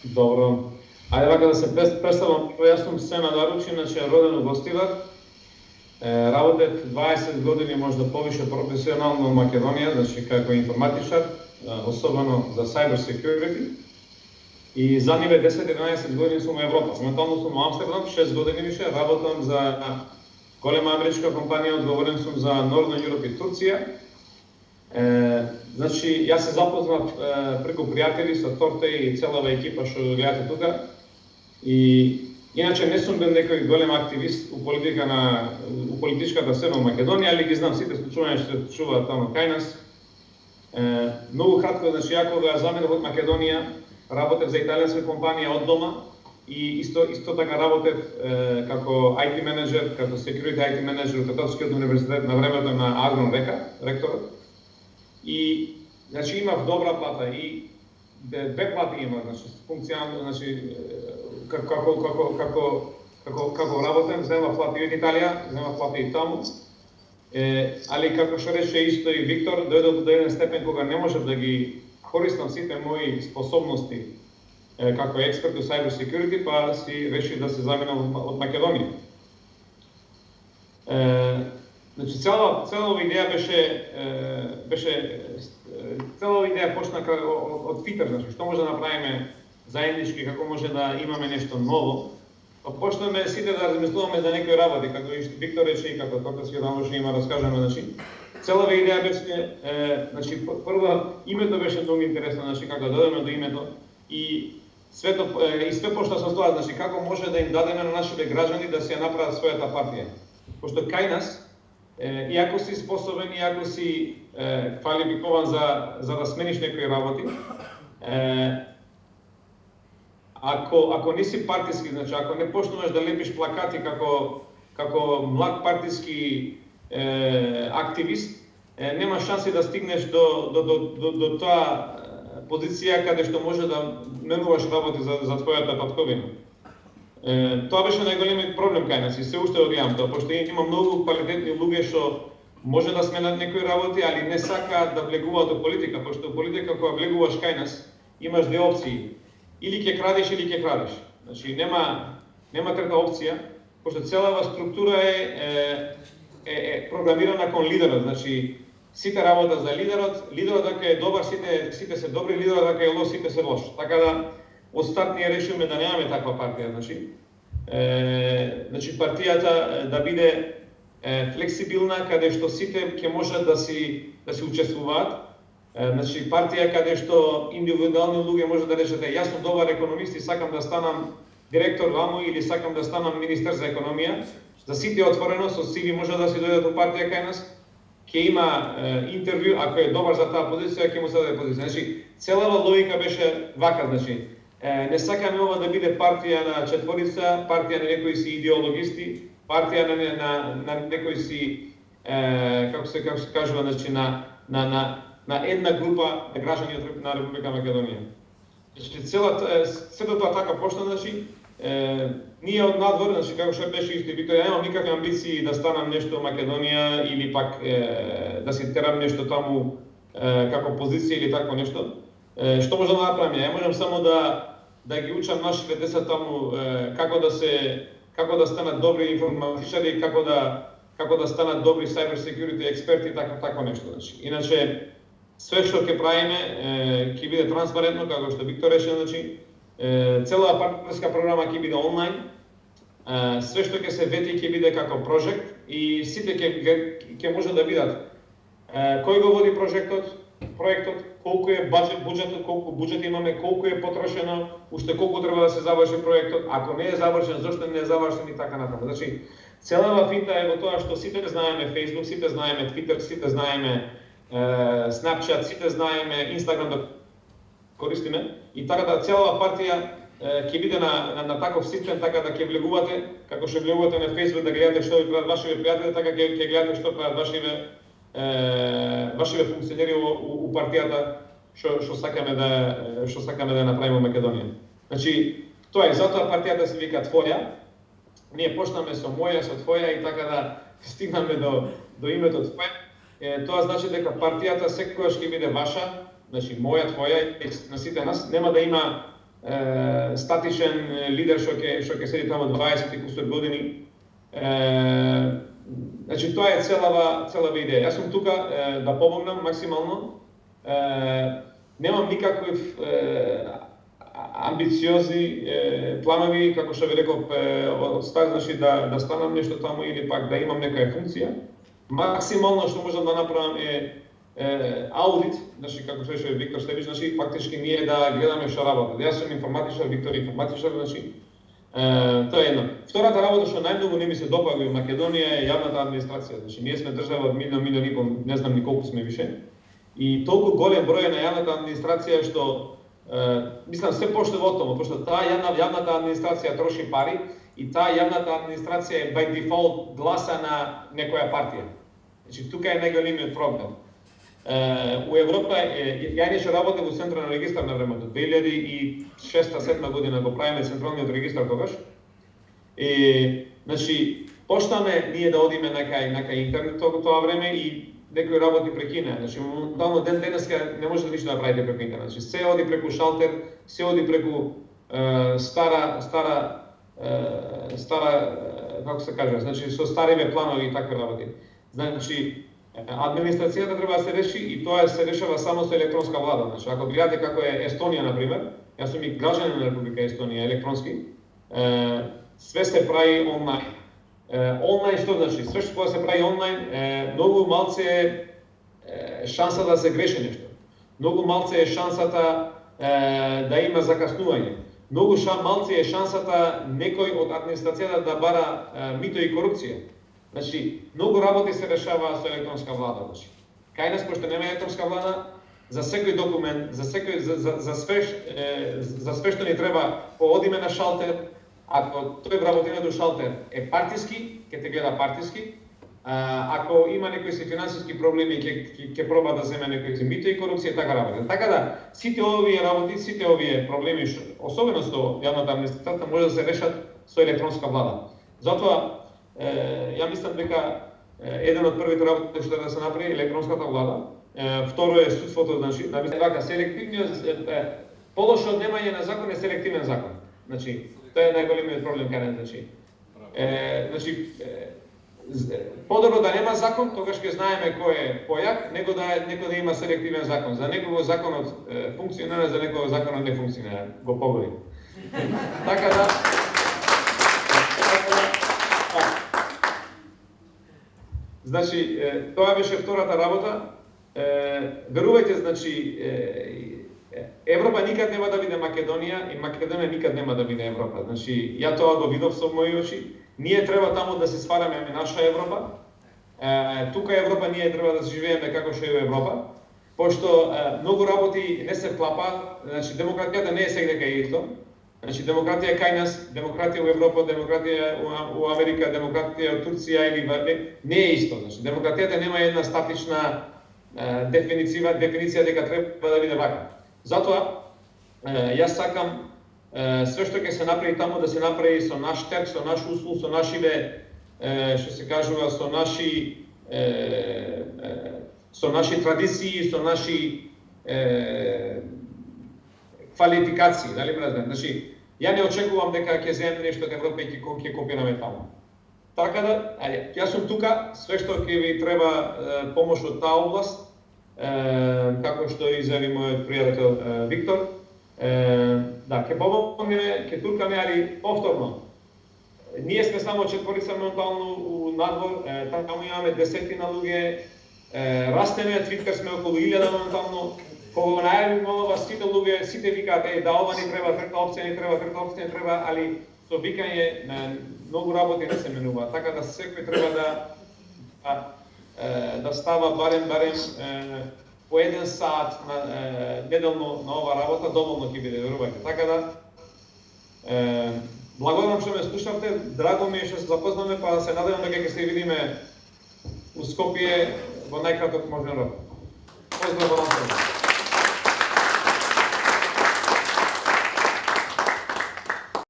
Добро. Ајде вака да се представам, јас сум Сена Даручи, иначе роден у Гостивар. Работев 20 години, можда повише професионално во Македонија, значи како информатичар, особено за cyber security. И за ниве 10-11 години сум во Европа. Моментално сум во Амстердам, 6 години више, работам за голема америчка компанија, одговорен сум за Northern Europe и Турција. Значи, јас се запознав преку пријатели со Торте и целава екипа што гледате тука. И иначе не сум бил некој голем активист у политичката сцена во Македонија, али ги знам сите случувања што се случуваат таму кај нас. Многу кратко, значи, ја кога заменав од Македонија, работев за италијанска компанија од дома и исто така работев како IT менеджер, како security IT менеджер во Католскиот универзитет на времето на Агрон Века, ректорот. И значи имав добра плата и две плати имав, значи функционално, значи како работам, земав плати и од Италија, земав плати и таму. Али како што рече исто и Виктор, дојдов до еден степен кога не можев да ги користам сите мои способности како експерт во cyber security, па си решив да се заменам од Македонија. Значи, цела идеја цела идеја почна од Твитер, значи, што може да направиме заеднички, како може да имаме нешто ново. Па почнеме сите да размислуваме за некои работи, како и Виктор рече и како Тока си таму што има раскажано, значи. Цела идеја беше, значи, прво името беше многу интересно, значи, како да додеме до името и све почна со тоа, значи, како може да им дадеме на нашите граѓани да си ја направат својата партија. Пошто кај нас, иако си способен, иако си квалификуван за да смениш некои работи, ако не си партиски, значи ако не почнуваш да лепиш плакати како млад партиски активист, нема шанси да стигнеш до тоа позиција каде што може да менуваш работи за твојата татковина. Тоа беше најголемиот проблем кај нас и се уште одјавам тоа, пошто има многу квалитетни луѓе што може да сменат некои работи, али не сакаат да влегуваат во политика, пошто во политика кога влегуваш кај нас, имаш две опции. Или ќе крадеш, или ќе крадеш. Значи, нема трета опција, пошто целава структура е програмирана кон лидерот. Значи, сите работа за лидерот дека е добар, сите се добри, лидерот дека е лош, сите се лош. Така да, од старт ние решивме да немаме таква партија, значи партијата да биде флексибилна, каде што сите ќе можат да си учествуваат. Значи партија каде што индивидуални луѓе може да речете јас сум добар економист и сакам да станам директор ваму или сакам да станам министер за економија. За сите отворено, со CV може да си дојдат во партија кај нас. Ќе има интервју, ако е добар за таа позиција, ќе му се даде позиција. Значи целава логика беше вака, значи не сакаме ова да биде партија на четворица, партија на некои си идеологисти, партија на некои си како се кажува, значи на една група на граѓани на Република Македонија. Значи сето тоа така почна, значи ние од надвор, значи како што беше исто Виктор, ја немам никакви амбиции да станам нешто во Македонија или пак да си терам нешто таму како позиција или такво нешто. Што можам да направам? Ја можам само да ги учам нашите деца таму како да станат добри информатичари, како да станат добри cyber security експерти, такво нешто. Значи, иначе све што ќе правиме ќе биде транспарентно, како што Виктор рече, значи целата партнерска програма ќе биде онлайн. Све што ќе се вети ќе биде како прожект и сите ќе може да видат кој го води проектот, колку е буџетот, колку буџет имаме, колку е потрошено, уште колку треба да се заврши проектот, ако не е завршен, зошто не е завршен и така натаму. Значи, целава финта е во тоа што сите знаеме Facebook, сите знаеме Twitter, сите знаеме Snapchat, сите знаеме Instagram да користиме и така да целава партија ќе биде на таков систем, така да ќе влегувате, како што влегувате на Facebook да гледате што ви прават вашите пријатели, така ќе гледате што прават вашите функционери у партијата што сакаме да направиме во Македонија. Значи, тоа е, затоа партијата се вика Твоја. Ние почнаме со моја, со твоја и така да стигнаме до името Твоја. Тоа значи дека партијата секогаш ќе биде ваша, значи моја, твоја и на сите нас, нема да има статичен лидер што ќе седи таму 20 и кусор години. Значи тоа е целава идеја. Јас сум тука да помогнам максимално. Немам никакви амбициозни планови, како што ви реков, од старт, значи да станам нешто таму или пак да имам некоја функција. Максимално што можам да направам е аудит, значи како што рече Виктор Стевич, значи фактички ние да гледаме што работат. Јас сум информатичар, Виктор информатичар, значи тоа е едно. Втората работа што најмногу не ми се допаѓа во Македонија е јавната администрација. Значи ние сме држава од милион и пол, не знам ни колку сме више. И толку голем број на јавната администрација што мислам се пошто во тоа, пошто таа јавната администрација троши пари и таа јавната администрација е by default гласа на некоја партија. Значи тука е најголемиот проблем. У Европа, ја нешто работев во Централен регистар на времето, 2006-2007 година го правиме Централниот регистар тогаш. И, значи, поштаме ние да одиме на интернет тоа време и некои работи прекина. Значи, моментално денеска не може да ништо да правите преку интернет. Значи, се оди преку шалтер, се оди преку стара, како се кажа, значи со стариве планови и такви работи. Значи, администрацијата треба да се реши и тоа се решава само со електронска влада. Значи, ако гледате како е Естонија, например, јас сум и граѓанин на Република Естонија, електронски, све се прави онлайн. Онлайн што значи? Све што се прави онлайн, многу малце е шанса да се греши нешто. Многу малце е шансата да има закаснување. Многу малце е шансата некој од администрацијата да бара мито и корупција. Значи, многу работи се решава со електронска влада. Значи, кај нас, пошто нема електронска влада, за секој документ, за све што ни треба, одиме на шалтер. Ако тој вработене до шалтер е партиски, ќе те гледа партиски. Ако има некои се финансиски проблеми, ќе проба да земе некој се мито и корупција, така работи. Така да, сите овие работи, сите овие проблеми, особено со јавната администрација, може да се решат со електронска влада. Затоа, ја мислам дека еден од првите работи што да се направи електронската влада. Второ е судството, значи, вака селективниот полош од немање на закон е селективен закон. Значи, тоа е најголемиот проблем кај нас, значи. Подобро да нема закон, тогаш ќе знаеме кој е појак, него да има селективен закон. За некого законот функционира, за некого законот не функционира, го погоди. Така да значи, тоа беше втората работа. Верувајте, значи, Европа никад нема да биде Македонија и Македонија никад нема да биде Европа. Значи, ја тоа го видов со мои очи. Ние треба таму да се свараме наша Европа. Тука Европа ние треба да живееме како што е Европа. Пошто многу работи не се клапаат, значи демократијата не е сегдека исто. Значи демократија кај нас, демократија во Европа, демократија во Америка, демократија во Турција или не е исто. Значи демократијата нема една статична дефиниција дека треба да биде вака. Затоа јас сакам све што ќе се направи таму да се направи со наш терк, со наш услов, со нашиве, што се кажува, со наши традиции, со наши квалификации, дали prezme? Значи, ја не очекувам дека ќе земеме нешто од Европа и ќе копираме таму. Така да, јас сум тука, све што ќе ви треба помош од таа област, како што изјави мојот пријател Виктор. Да, ќе помогнеме, ќе туркаме, али повторно. Ние сме само четворица моментално у надвор, таму имаме десетина луѓе, растеме, Твитер сме околу 1000 моментално. Кога најавиме ова, сите луѓе, сите викаат, да ова ни треба, трета опција ни треба, трета опција ни треба, али со викање многу работи не се менува. Така да секој треба да става барем по 1 сат неделно на ова работа, доволно ќе биде, верувајте. Така да, благодарам што ме слушавте, драго ми е што се запознаме, па се надевам дека ќе се видиме у Скопје во најкраток можен рок. Поздрав во